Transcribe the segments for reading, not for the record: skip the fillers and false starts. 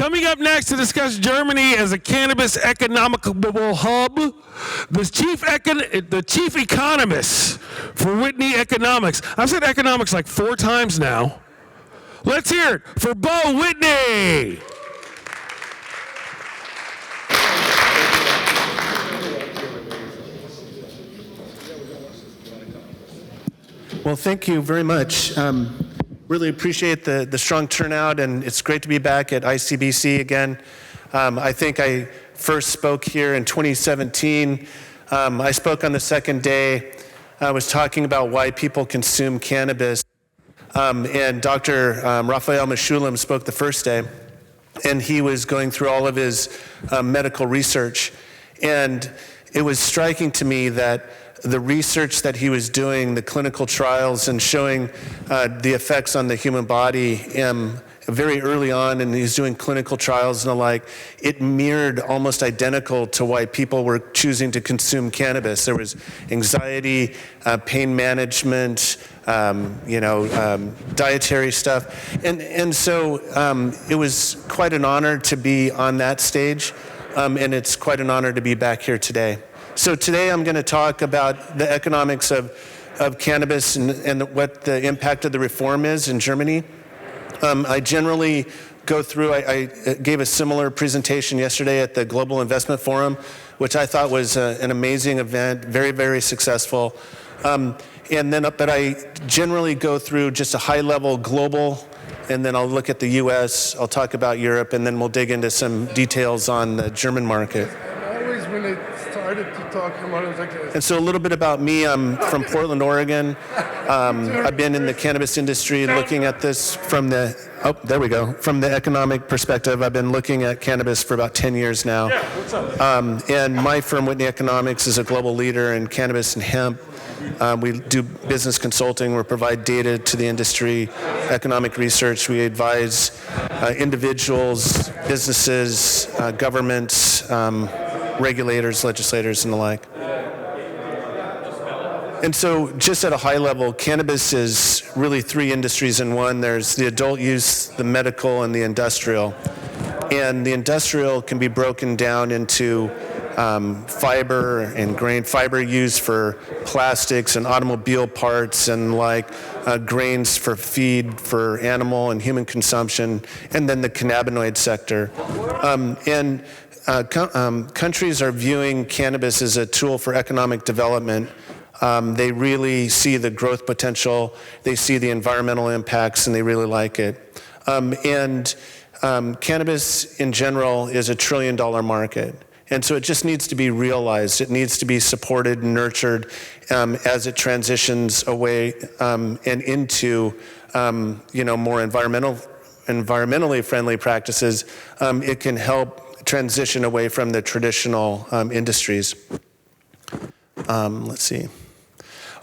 Coming up next to discuss Germany as a cannabis economical hub, the chief economist for Whitney Economics. I've said economics like 4 times now. Let's hear it for Beau Whitney. Well, thank you very much. Really appreciate the strong turnout, and it's great to be back at ICBC again. I think I first spoke here in 2017. I spoke on the second day. I was talking about why people consume cannabis, and Dr. Raphael Meshulam spoke the first day, and he was going through all of his medical research. And it was striking to me that the research that he was doing, the clinical trials and showing the effects on the human body very early on, and he's doing clinical trials and the like, it mirrored almost identical to why people were choosing to consume cannabis. There was anxiety, pain management, dietary stuff. And so it was quite an honor to be on that stage, and it's quite an honor to be back here today. So today I'm going to talk about the economics of cannabis and what the impact of the reform is in Germany. I generally go through, I gave a similar presentation yesterday at the Global Investment Forum, which I thought was an amazing event, very, very successful. But I generally go through just a high-level global, and then I'll look at the US, I'll talk about Europe, and then we'll dig into some details on the German market. Always when it started to talk about it, was like And so a little bit about me. I'm from Portland, Oregon. I've been in the cannabis industry looking at this from the economic perspective. I've been looking at cannabis for about 10 years now. Yeah, what's up? And my firm, Whitney Economics, is a global leader in cannabis and hemp. We do business consulting. We provide data to the industry, economic research. We advise individuals, businesses, governments, regulators, legislators, and the like. And so just at a high level, cannabis is really 3 industries in one. There's the adult use, the medical, and the industrial. And the industrial can be broken down into fiber and grain. Fiber used for plastics and automobile parts and grains for feed for animal and human consumption, and then the cannabinoid sector. Countries are viewing cannabis as a tool for economic development. They really see the growth potential, they see the environmental impacts, and they really like it. Cannabis in general is a $1 trillion market. And so it just needs to be realized. It needs to be supported and nurtured as it transitions away and into more environmentally friendly practices. It can help transition away from the traditional industries. Let's see.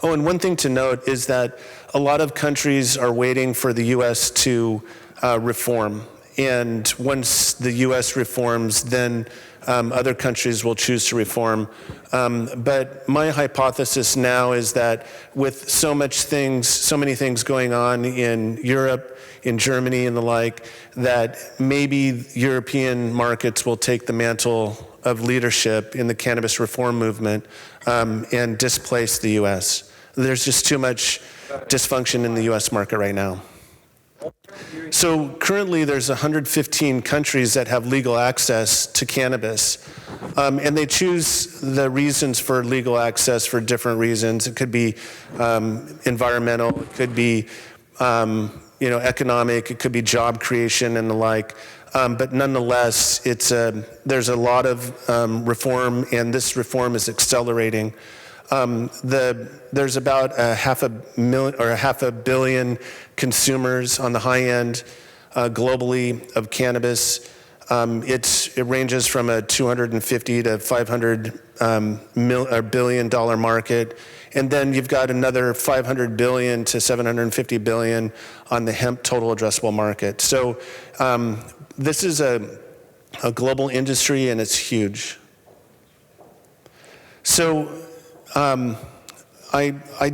Oh, and one thing to note is that a lot of countries are waiting for the U.S. to reform. And once the U.S. reforms, then other countries will choose to reform. But my hypothesis now is that with so many things going on in Europe, in Germany and the like, that maybe European markets will take the mantle of leadership in the cannabis reform movement and displace the U.S. There's just too much dysfunction in the U.S. market right now. So currently there's 115 countries that have legal access to cannabis, and they choose the reasons for legal access for different reasons. It could be environmental, it could be economic, it could be job creation and the like. But nonetheless, there's a lot of reform, and this reform is accelerating. There's about half a billion consumers on the high end globally of cannabis. It ranges from a $250 to $500 billion market, and then you've got another $500 billion to $750 billion on the hemp total addressable market. So this is a global industry, and it's huge. So I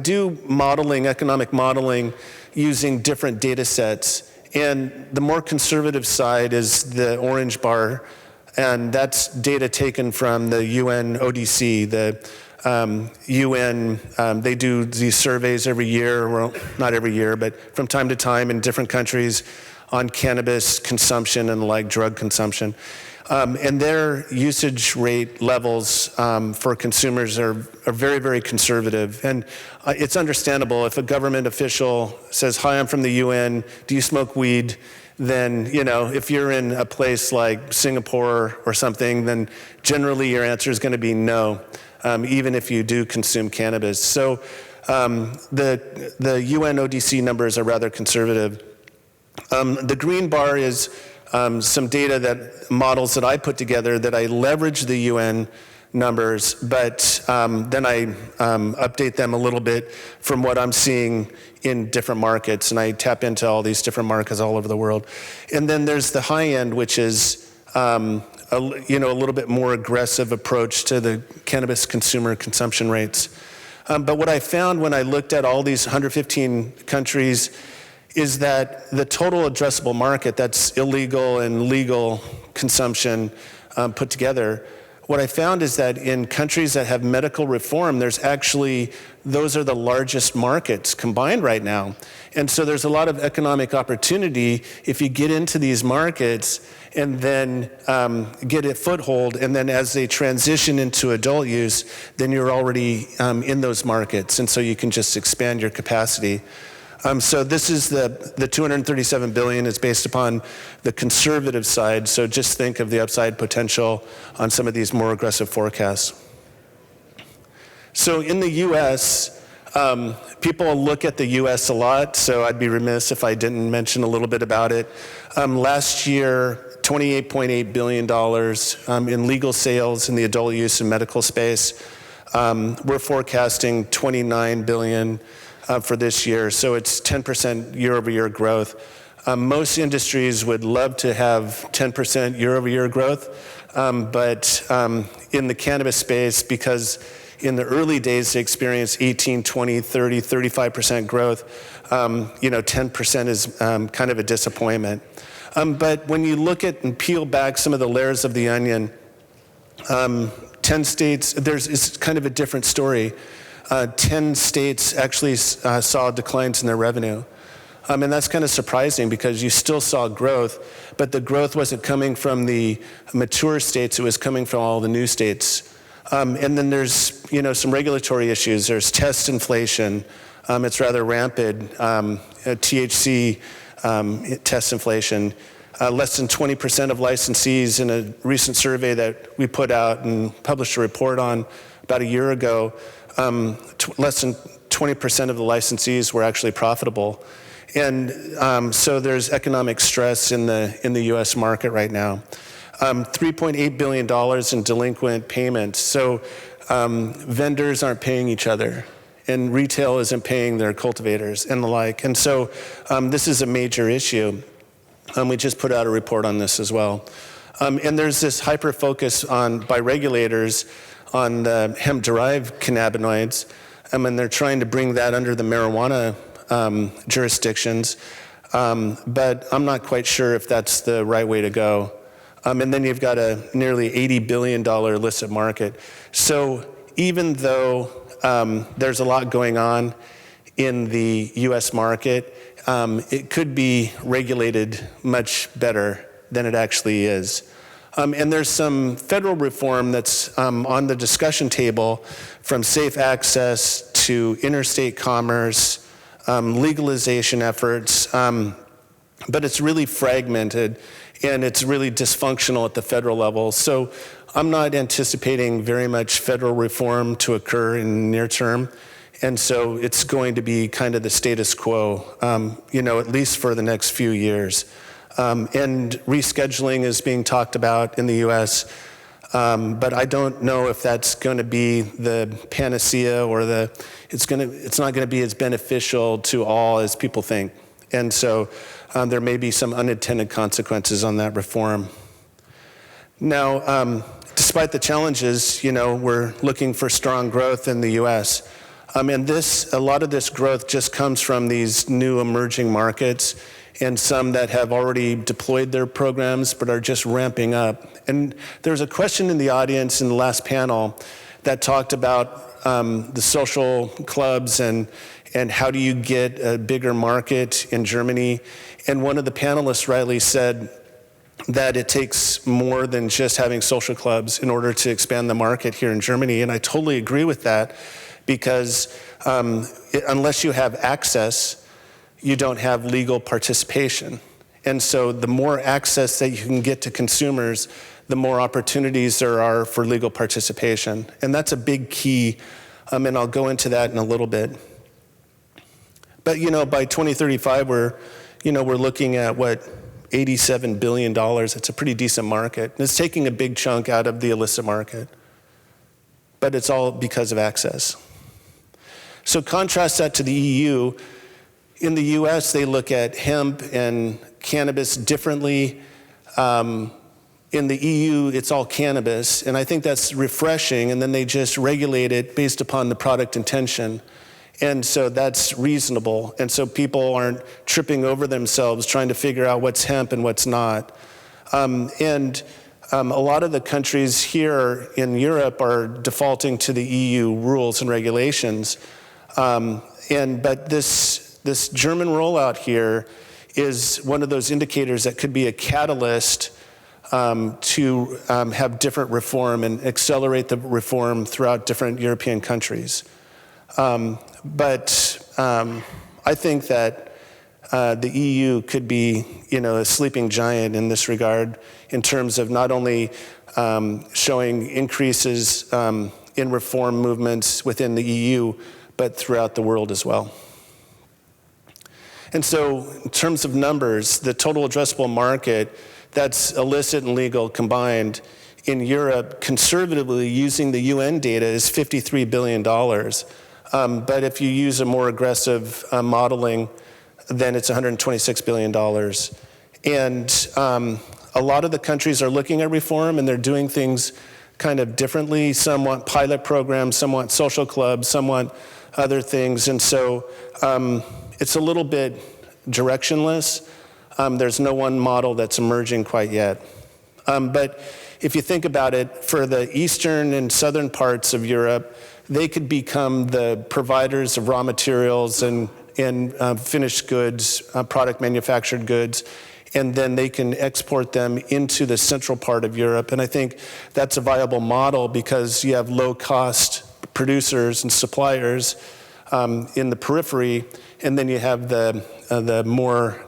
do modeling, economic modeling, using different data sets. And the more conservative side is the orange bar, and that's data taken from the UN ODC, the UN, they do these surveys every year, well, not every year, but from time to time in different countries on cannabis consumption and like drug consumption. And their usage rate levels for consumers are very, very conservative. And it's understandable if a government official says, "Hi, I'm from the UN, do you smoke weed?" Then, if you're in a place like Singapore or something, then generally your answer is going to be no. Even if you do consume cannabis. So the UN ODC numbers are rather conservative. The green bar is some data models that I put together that I leverage the UN numbers, but then I update them a little bit from what I'm seeing in different markets, and I tap into all these different markets all over the world. And then there's the high end, which is a little bit more aggressive approach to the cannabis consumer consumption rates. But what I found when I looked at all these 115 countries is that the total addressable market, that's illegal and legal consumption put together, what I found is that in countries that have medical reform, those are the largest markets combined right now. And so there's a lot of economic opportunity if you get into these markets and then get a foothold, and then as they transition into adult use, then you're already in those markets, and so you can just expand your capacity. So this is the 237 billion is based upon the conservative side, so just think of the upside potential on some of these more aggressive forecasts. So in the US, people look at the US a lot, so I'd be remiss if I didn't mention a little bit about it. Last year, $28.8 billion in legal sales in the adult use and medical space. We're forecasting $29 billion for this year, so it's 10% year-over-year growth. Most industries would love to have 10% year-over-year growth, but in the cannabis space, because in the early days they experienced 18, 20, 30, 35% growth, 10% is kind of a disappointment. But when you look at and peel back some of the layers of the onion, 10 states, it's kind of a different story. 10 states actually saw declines in their revenue. And that's kind of surprising because you still saw growth, but the growth wasn't coming from the mature states, it was coming from all the new states. And then there's, some regulatory issues. There's test inflation. It's rather rampant. THC test inflation. Less than 20% of licensees in a recent survey that we put out and published a report on about a year ago, less than 20% of the licensees were actually profitable. And so there's economic stress in the US market right now. $3.8 billion in delinquent payments. So vendors aren't paying each other, and retail isn't paying their cultivators and the like. And so this is a major issue. We just put out a report on this as well. And there's this hyper focus by regulators on the hemp-derived cannabinoids, and they're trying to bring that under the marijuana jurisdictions. But I'm not quite sure if that's the right way to go. And then you've got a nearly $80 billion illicit market. So even though there's a lot going on in the US market, it could be regulated much better than it actually is. And there's some federal reform that's on the discussion table, from safe access to interstate commerce, legalization efforts, but it's really fragmented and it's really dysfunctional at the federal level. So I'm not anticipating very much federal reform to occur in the near term. And so it's going to be kind of the status quo, at least for the next few years. And rescheduling is being talked about in the US, but I don't know if that's going to be the panacea or it's not going to be as beneficial to all as people think. And so there may be some unintended consequences on that reform. Now, despite the challenges, we're looking for strong growth in the US. And a lot of this growth just comes from these new emerging markets. and some that have already deployed their programs but are just ramping up. And there's a question in the audience in the last panel that talked about the social clubs and how do you get a bigger market in Germany. And one of the panelists rightly said that it takes more than just having social clubs in order to expand the market here in Germany. And I totally agree with that, because unless you have access, you don't have legal participation. And so the more access that you can get to consumers, the more opportunities there are for legal participation. And that's a big key, and I'll go into that in a little bit. But by 2035, we're looking at $87 billion. It's a pretty decent market. And it's taking a big chunk out of the illicit market. But it's all because of access. So contrast that to the EU. In the US, they look at hemp and cannabis differently. In the EU, it's all cannabis, and I think that's refreshing, and then they just regulate it based upon the product intention. And so that's reasonable, and so people aren't tripping over themselves trying to figure out what's hemp and what's not. A lot of the countries here in Europe are defaulting to the EU rules and regulations. But this German rollout here is one of those indicators that could be a catalyst to have different reform and accelerate the reform throughout different European countries. But I think that the EU could be, a sleeping giant in this regard, in terms of not only showing increases in reform movements within the EU, but throughout the world as well. And so, in terms of numbers, the total addressable market, that's illicit and legal combined, in Europe, conservatively using the UN data, is $53 billion. But if you use a more aggressive modeling, then it's $126 billion. And a lot of the countries are looking at reform, and they're doing things kind of differently. Some want pilot programs, some want social clubs, some want other things. And so it's a little bit directionless. There's no one model that's emerging quite yet. But if you think about it, for the eastern and southern parts of Europe, they could become the providers of raw materials and finished goods, product manufactured goods, and then they can export them into the central part of Europe. And I think that's a viable model, because you have low-cost producers and suppliers in the periphery, and then you have the more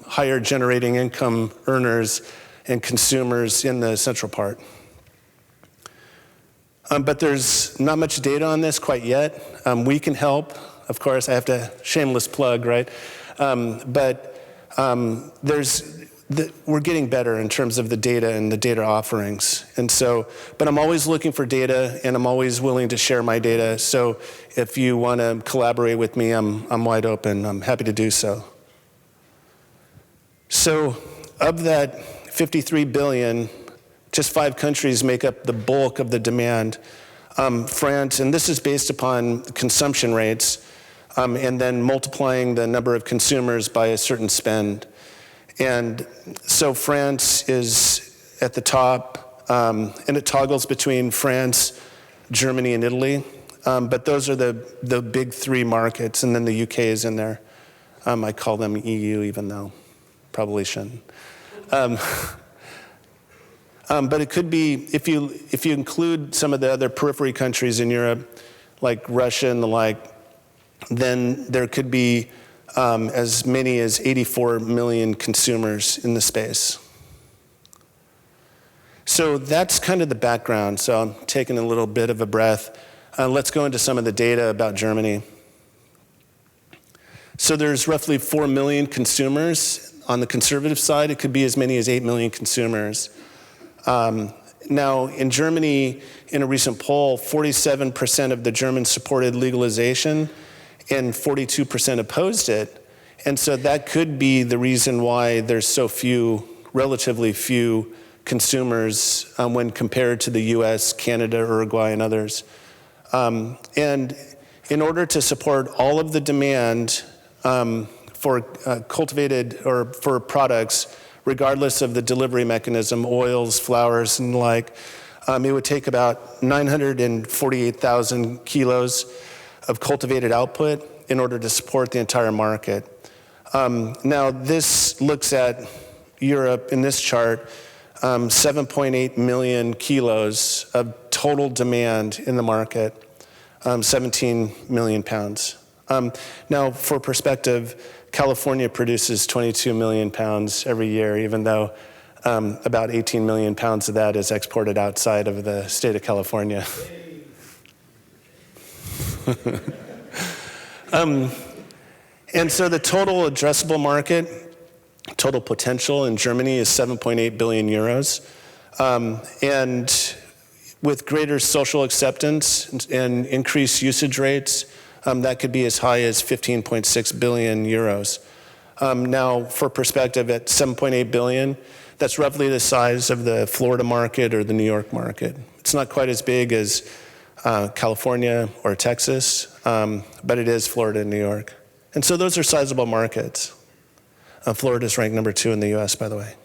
higher generating income earners and consumers in the central part. But there's not much data on this quite yet. We can help. Of course, I have to shameless plug, right? We're getting better in terms of the data and the data offerings. And so, but I'm always looking for data, and I'm always willing to share my data. So if you want to collaborate with me, I'm wide open. I'm happy to do so. So of that 53 billion, just 5 countries make up the bulk of the demand. France, and this is based upon consumption rates, and then multiplying the number of consumers by a certain spend. And so France is at the top, and it toggles between France, Germany, and Italy. But those are the big 3 markets, and then the UK is in there. I call them EU, even though probably shouldn't. But it could be, if you include some of the other periphery countries in Europe, like Russia and the like, then there could be as many as 84 million consumers in the space. So that's kind of the background. So I'm taking a little bit of a breath. Let's go into some of the data about Germany. So there's roughly 4 million consumers. On the conservative side, it could be as many as 8 million consumers. Now, in Germany, in a recent poll, 47% of the Germans supported legalization and 42% opposed it. And so that could be the reason why there's so few, relatively few consumers when compared to the US, Canada, Uruguay, and others. And in order to support all of the demand for cultivated or for products, regardless of the delivery mechanism, oils, flours, and the like, it would take about 948,000 kilos of cultivated output in order to support the entire market. Now, this looks at Europe in this chart, 7.8 million kilos of total demand in the market, 17 million pounds. Now, for perspective, California produces 22 million pounds every year, even though about 18 million pounds of that is exported outside of the state of California. And so the total addressable market, total potential in Germany is 7.8 billion euros. And with greater social acceptance and increased usage rates, that could be as high as 15.6 billion euros. Now, for perspective, at 7.8 billion, that's roughly the size of the Florida market or the New York market. It's not quite as big as California or Texas, but it is Florida and New York. And so those are sizable markets. Florida is ranked number 2 in the US, by the way.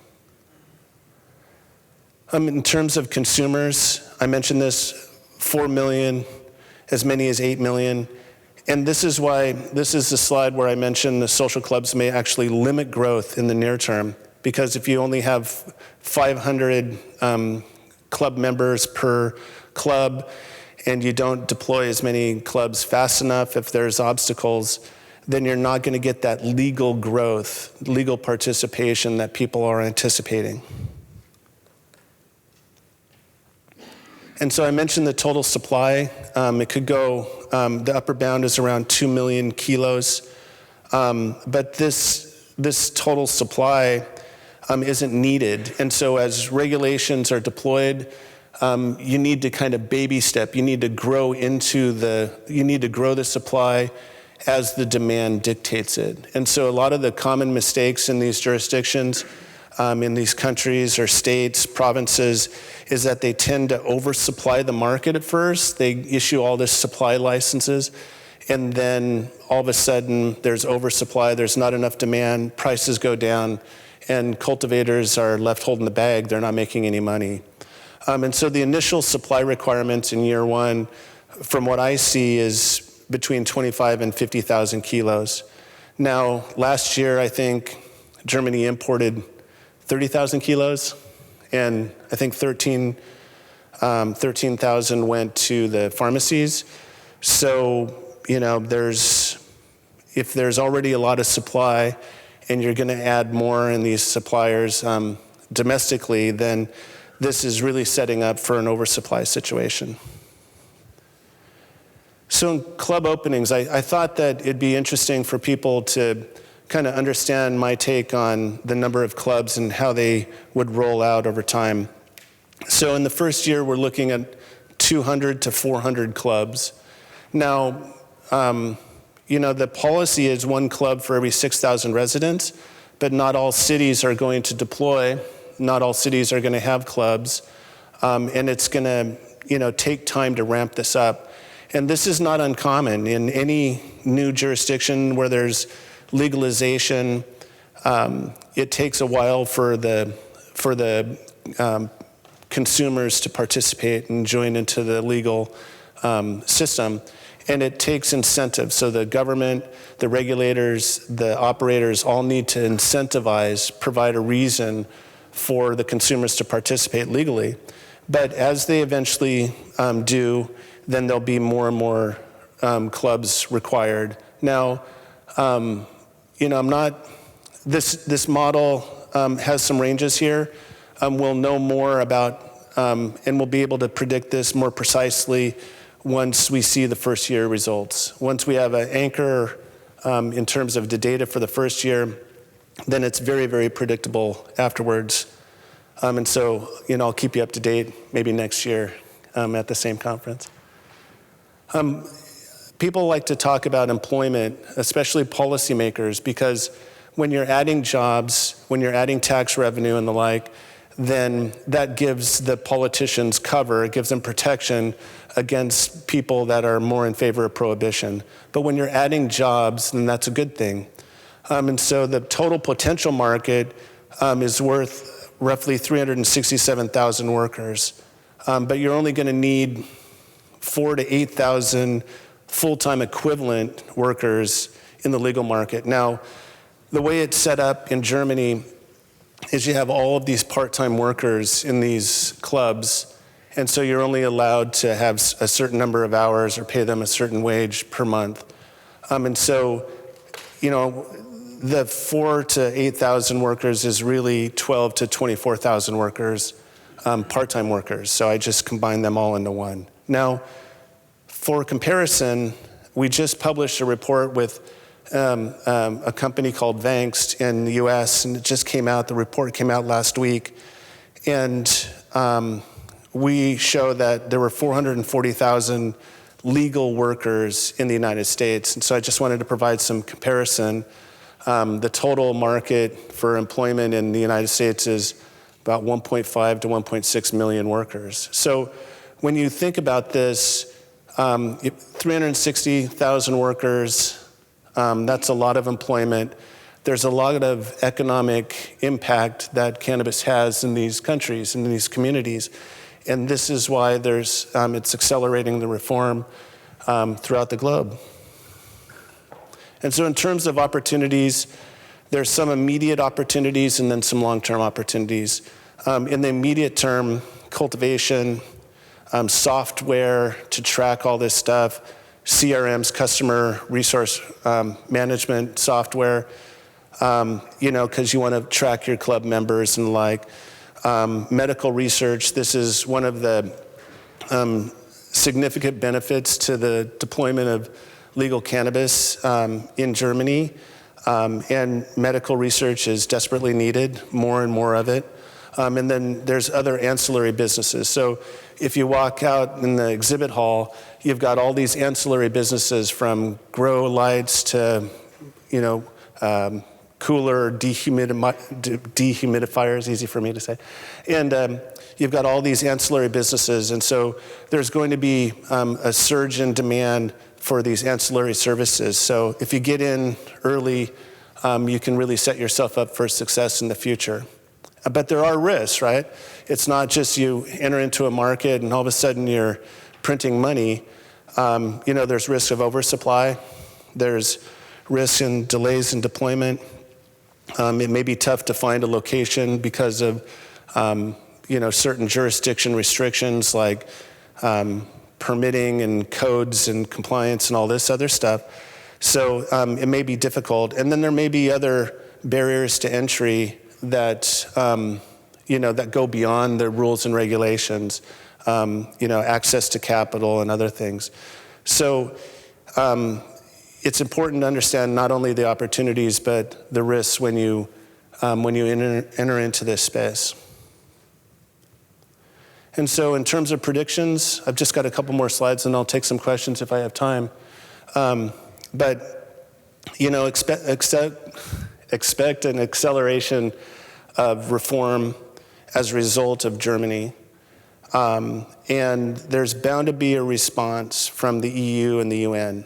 In terms of consumers, I mentioned this, 4 million, as many as 8 million. And this is why, this is the slide where I mentioned the social clubs may actually limit growth in the near term, because if you only have 500 club members per club and you don't deploy as many clubs fast enough, if there's obstacles, then you're not going to get that legal growth, legal participation that people are anticipating. And so I mentioned the total supply. It could go, the upper bound is around 2 million kilos. But this total supply isn't needed. And so as regulations are deployed, you need to kind of baby step. You need to grow the supply as the demand dictates it. And so a lot of the common mistakes in these jurisdictions, in these countries or states, provinces, is that they tend to oversupply the market at first. They issue all this supply licenses, and then all of a sudden there's oversupply, there's not enough demand, prices go down, and cultivators are left holding the bag. They're not making any money. And so the initial supply requirements in year 1, from what I see, is between 25 and 50,000 kilos. Now, last year, I think Germany imported 30,000 kilos, and I think 13,000 went to the pharmacies. So, you know, if there's already a lot of supply and you're going to add more in these suppliers domestically, then this is really setting up for an oversupply situation. So in club openings, I thought that it'd be interesting for people to kind of understand my take on the number of clubs and how they would roll out over time. So in the first year, we're looking at 200 to 400 clubs. Now, you know, the policy is 1 club for every 6,000 residents, but not all cities are going to deploy. Not all cities are going to have clubs, and it's going to, you know, take time to ramp this up. And this is not uncommon in any new jurisdiction where there's legalization. It takes a while for the consumers to participate and join into the legal system, and it takes incentive. So the government, the regulators, the operators all need to incentivize, provide a reason for the consumers to participate legally. But as they eventually do, then there'll be more and more clubs required. Now, you know, this model has some ranges here. We'll know more about, and we'll be able to predict this more precisely once we see the first year results. Once we have an anchor in terms of the data for the first year, then it's very, very predictable afterwards. And so, you know, I'll keep you up to date maybe next year at the same conference. People like to talk about employment, especially policymakers, because when you're adding jobs, when you're adding tax revenue and the like, then that gives the politicians cover, it gives them protection against people that are more in favor of prohibition. But when you're adding jobs, then that's a good thing. And so the total potential market is worth roughly 367,000 workers. But you're only going to need 4,000 to 8,000 full-time equivalent workers in the legal market. Now, the way it's set up in Germany is you have all of these part-time workers in these clubs, and so you're only allowed to have a certain number of hours or pay them a certain wage per month. And so, the 4,000 to 8,000 workers is really 12,000 to 24,000 workers, part-time workers. So I just combined them all into one. Now, for comparison, we just published a report with a company called Vangst in the US, and it just came out, the report came out last week, and we show that there were 440,000 legal workers in the United States, and so I just wanted to provide some comparison. The total market for employment in the United States is about 1.5 to 1.6 million workers. So when you think about this, 360,000 workers, that's a lot of employment. There's a lot of economic impact that cannabis has in these countries, in these communities. And this is why it's accelerating the reform throughout the globe. And so in terms of opportunities, there's some immediate opportunities and then some long-term opportunities. In the immediate term, cultivation, software to track all this stuff, CRMs, customer resource management software, because you want to track your club members and medical research. This is one of the significant benefits to the deployment of legal cannabis in Germany. And medical research is desperately needed, more and more of it. And then there's other ancillary businesses. So if you walk out in the exhibit hall, you've got all these ancillary businesses from grow lights to, cooler dehumidifiers, easy for me to say. And you've got all these ancillary businesses. And so there's going to be a surge in demand for these ancillary services. So if you get in early, you can really set yourself up for success in the future. But there are risks, right? It's not just you enter into a market and all of a sudden you're printing money. There's risk of oversupply. There's risks and delays in deployment. It may be tough to find a location because of, certain jurisdiction restrictions like permitting and codes and compliance and all this other stuff. So it may be difficult. And then there may be other barriers to entry that, that go beyond the rules and regulations, access to capital and other things. So it's important to understand not only the opportunities, but the risks when you enter into this space. And so in terms of predictions, I've just got a couple more slides and I'll take some questions if I have time. Expect an acceleration of reform as a result of Germany. And there's bound to be a response from the EU and the UN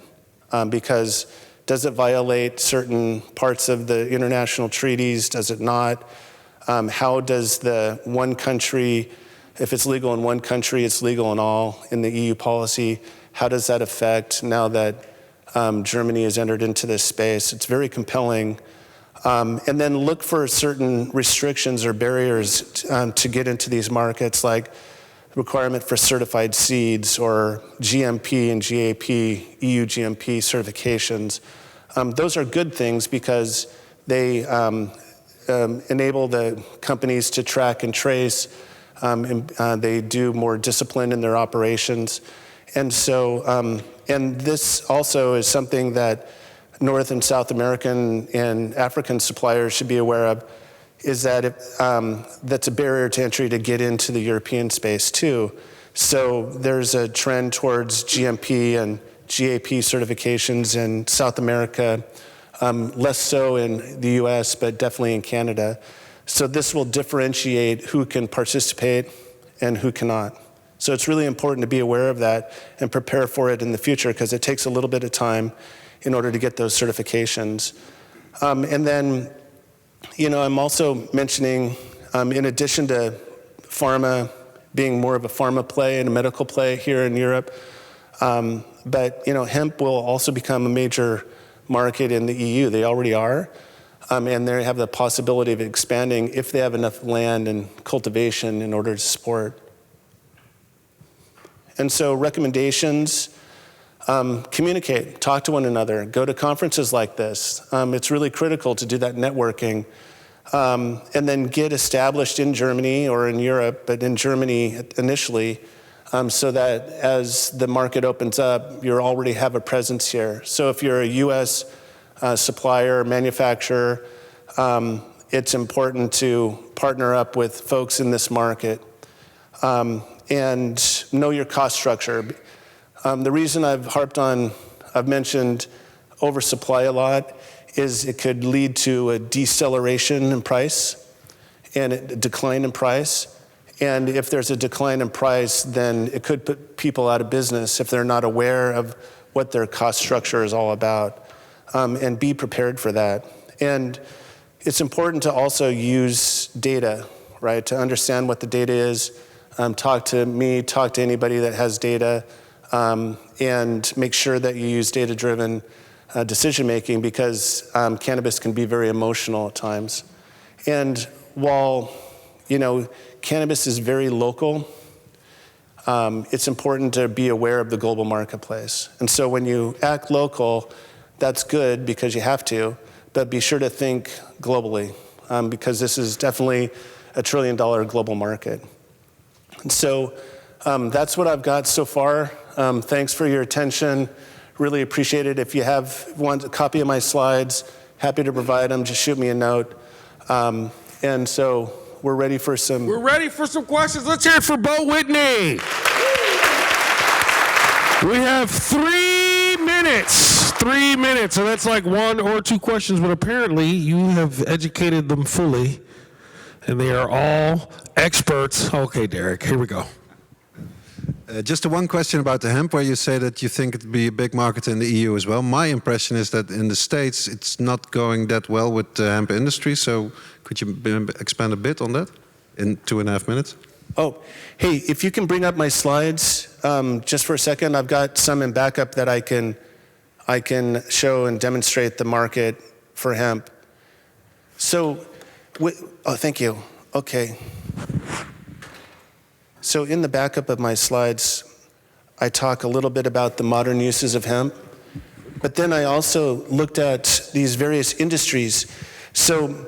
because does it violate certain parts of the international treaties? Does it not? How does the one country, if it's legal in one country, it's legal in all in the EU policy? How does that affect now that Germany has entered into this space? It's very compelling. And then look for certain restrictions or barriers to get into these markets, like requirement for certified seeds or GMP and GAP, EU GMP certifications. Those are good things because they enable the companies to track and trace. They do more discipline in their operations. And so, and this also is something that North and South American and African suppliers should be aware of, is that that's a barrier to entry to get into the European space too. So there's a trend towards GMP and GAP certifications in South America, less so in the US, but definitely in Canada. So this will differentiate who can participate and who cannot. So it's really important to be aware of that and prepare for it in the future because it takes a little bit of time in order to get those certifications. And then, I'm also mentioning, in addition to pharma being more of a pharma play and a medical play here in Europe, but hemp will also become a major market in the EU. They already are, and they have the possibility of expanding if they have enough land and cultivation in order to support. And so recommendations, communicate, talk to one another, go to conferences like this. It's really critical to do that networking. And then get established in Germany or in Europe, but in Germany initially, so that as the market opens up, you already have a presence here. So if you're a US supplier, manufacturer, it's important to partner up with folks in this market and know your cost structure. The reason I've mentioned oversupply a lot is it could lead to a deceleration in price and a decline in price. And if there's a decline in price, then it could put people out of business if they're not aware of what their cost structure is all about, and be prepared for that. And it's important to also use data, right, to understand what the data is. Talk to me, talk to anybody that has data, and make sure that you use data-driven decision-making, because cannabis can be very emotional at times. And while, cannabis is very local, it's important to be aware of the global marketplace. And so when you act local, that's good because you have to, but be sure to think globally, because this is definitely a $1 trillion global market. And so that's what I've got so far. Thanks for your attention. Really appreciate it. If you want a copy of my slides, happy to provide them. Just shoot me a note. And so we're ready for some... We're ready for some questions. Let's hear it for Beau Whitney. We have 3 minutes. 3 minutes. So that's like 1 or 2 questions, but apparently you have educated them fully, and they are all experts. Okay, Derek, here we go. Just the one question about the hemp, where you say that you think it would be a big market in the EU as well. My impression is that in the States, it's not going that well with the hemp industry. So could you expand a bit on that in 2.5 minutes? Oh, hey, if you can bring up my slides just for a second. I've got some in backup that I can show and demonstrate the market for hemp. So, oh, thank you. Okay. So in the backup of my slides, I talk a little bit about the modern uses of hemp, but then I also looked at these various industries. So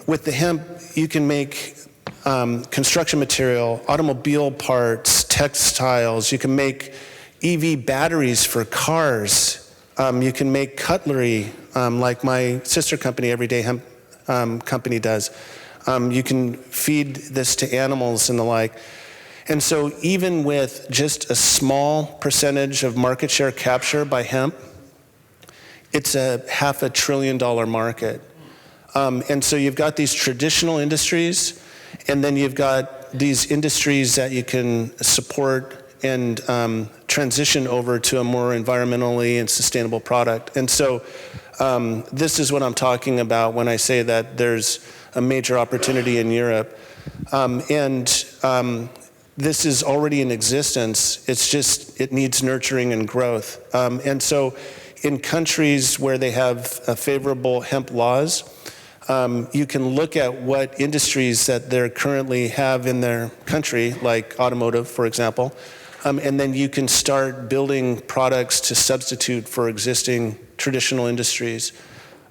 with the hemp, you can make construction material, automobile parts, textiles. You can make EV batteries for cars. You can make cutlery, like my sister company, Everyday Hemp Company, does. You can feed this to animals and the like. And so even with just a small percentage of market share capture by hemp, it's a $500 billion market. And so you've got these traditional industries, and then you've got these industries that you can support and transition over to a more environmentally and sustainable product. And so this is what I'm talking about when I say that there's a major opportunity in Europe. This is already in existence. It's just, it needs nurturing and growth. And so in countries where they have favorable hemp laws, you can look at what industries that they currently have in their country, like automotive, for example, and then you can start building products to substitute for existing traditional industries.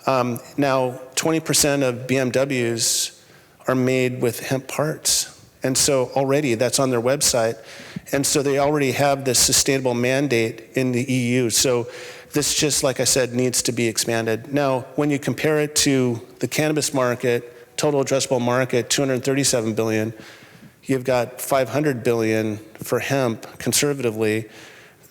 Now, 20% of BMWs are made with hemp parts. And so already that's on their website. And so they already have this sustainable mandate in the EU. So this just, like I said, needs to be expanded. Now, when you compare it to the cannabis market, total addressable market, 237 billion, you've got 500 billion for hemp conservatively.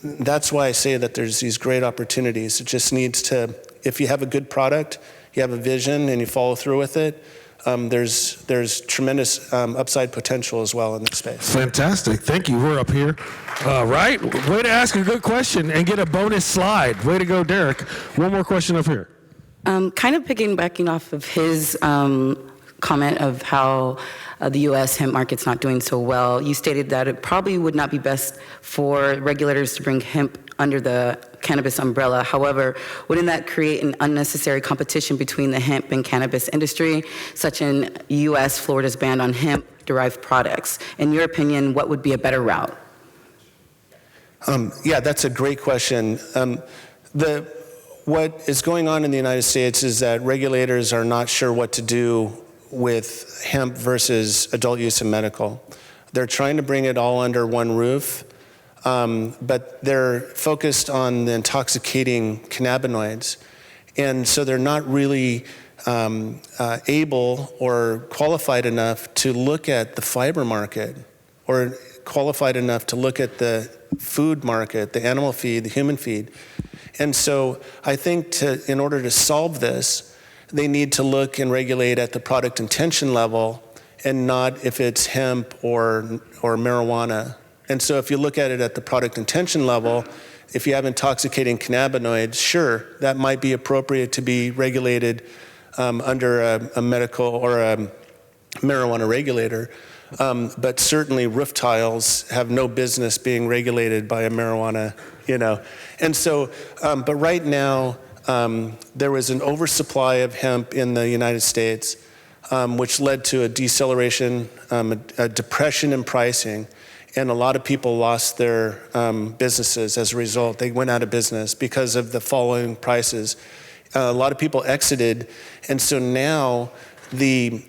That's why I say that there's these great opportunities. It just needs to, if you have a good product, you have a vision and you follow through with it, there's tremendous upside potential as well in this space. Fantastic. Thank you. We're up here. Right? Way to ask a good question and get a bonus slide. Way to go, Derek. One more question up here. Kind of piggybacking off of his comment of how the U.S. hemp market's not doing so well, you stated that it probably would not be best for regulators to bring hemp under the cannabis umbrella. However, wouldn't that create an unnecessary competition between the hemp and cannabis industry, such in U.S., Florida's ban on hemp-derived products? In your opinion, what would be a better route? Yeah, that's a great question. What is going on in the United States is that regulators are not sure what to do with hemp versus adult use and medical. They're trying to bring it all under one roof, but they're focused on the intoxicating cannabinoids. And so they're not really able or qualified enough to look at the fiber market, or qualified enough to look at the food market, the animal feed, the human feed. And so I think in order to solve this, they need to look and regulate at the product intention level and not if it's hemp or marijuana. And so if you look at it at the product intention level, if you have intoxicating cannabinoids, sure, that might be appropriate to be regulated under a medical or a marijuana regulator. But certainly roof tiles have no business being regulated by a marijuana, And so, but right now, there was an oversupply of hemp in the United States, which led to a deceleration, a depression in pricing, and a lot of people lost their businesses as a result. They went out of business because of the falling prices. A lot of people exited, and so now the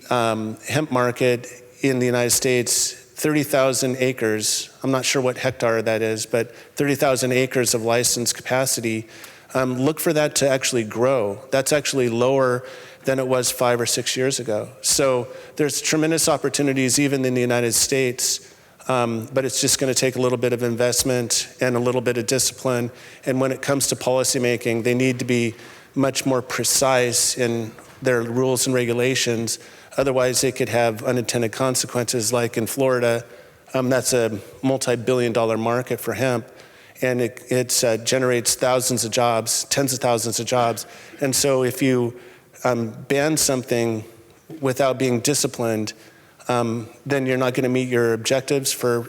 hemp market in the United States, 30,000 acres, I'm not sure what hectare that is, but 30,000 acres of licensed capacity, look for that to actually grow. That's actually lower than it was 5 or 6 years ago. So there's tremendous opportunities even in the United States, but it's just going to take a little bit of investment and a little bit of discipline. And when it comes to policymaking, they need to be much more precise in their rules and regulations. Otherwise, they could have unintended consequences, like in Florida. That's a multi-billion-dollar market for hemp, and it generates thousands of jobs, tens of thousands of jobs. And so if you ban something without being disciplined, then you're not going to meet your objectives for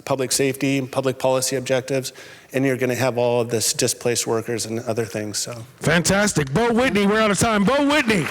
public safety, public policy objectives, and you're going to have all of this displaced workers and other things. So fantastic. Beau Whitney, we're out of time. Beau Whitney.